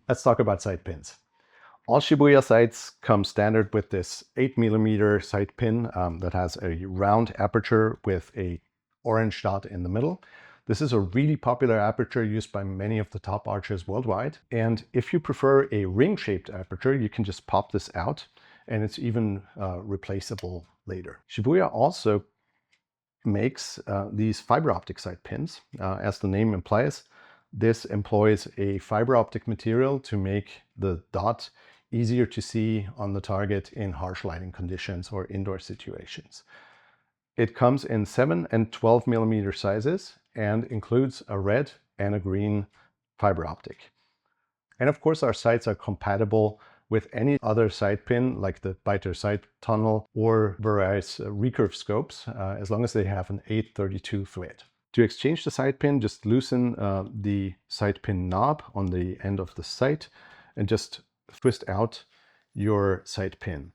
Let's talk about sight pins. All Shibuya sights come standard with this 8mm sight pin that has a round aperture with a orange dot in the middle. This is a really popular aperture used by many of the top archers worldwide. And if you prefer a ring-shaped aperture, you can just pop this out and it's even replaceable later. Shibuya also makes these fiber optic sight pins. As the name implies, this employs a fiber optic material to make the dot easier to see on the target in harsh lighting conditions or indoor situations. It comes in 7 and 12mm sizes and includes a red and a green fiber optic. And of course, our sights are compatible with any other sight pin like the Biter sight tunnel or various recurve scopes, as long as they have an 832 thread. To exchange the sight pin, just loosen the sight pin knob on the end of the sight and just twist out your sight pin.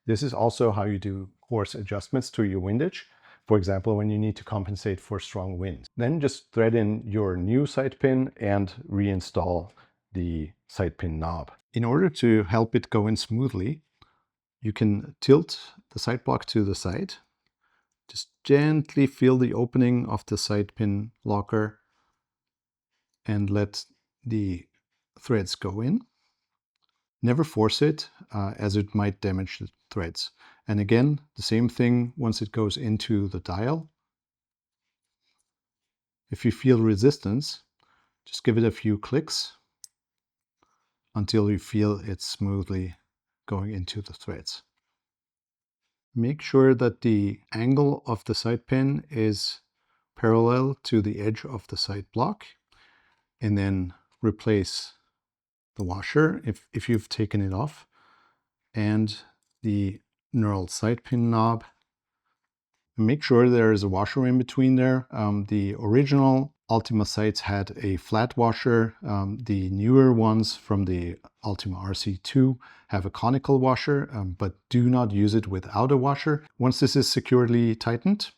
This is also how you do coarse adjustments to your windage. For example, when you need to compensate for strong winds. Then just thread in your new sight pin and reinstall the sight pin knob. In order to help it go in smoothly, you can tilt the sight block to the side. Just gently feel the opening of the sight pin locker and let the threads go in. Never force it, as it might damage the threads. And again, the same thing once it goes into the dial. If you feel resistance, just give it a few clicks until you feel it smoothly going into the threads. Make sure that the angle of the sight pin is parallel to the edge of the sight block, and then replace the washer if you've taken it off, and the knurled sight pin knob. Make sure there is a washer in between there. The original Ultima sights had a flat washer. The newer ones from the Ultima RC2 have a conical washer, but do not use it without a washer. Once this is securely tightened,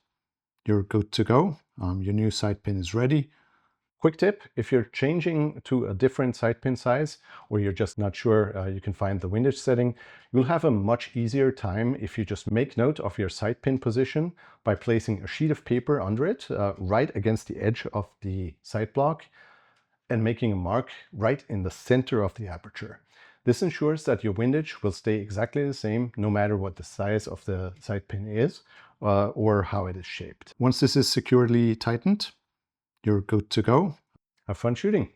you're good to go. Your new sight pin is ready. Quick tip, if you're changing to a different sight pin size, or you're just not sure you can find the windage setting, you'll have a much easier time if you just make note of your sight pin position by placing a sheet of paper under it, right against the edge of the sight block, and making a mark right in the center of the aperture. This ensures that your windage will stay exactly the same no matter what the size of the sight pin is or how it is shaped. Once this is securely tightened, you're good to go. Have fun shooting.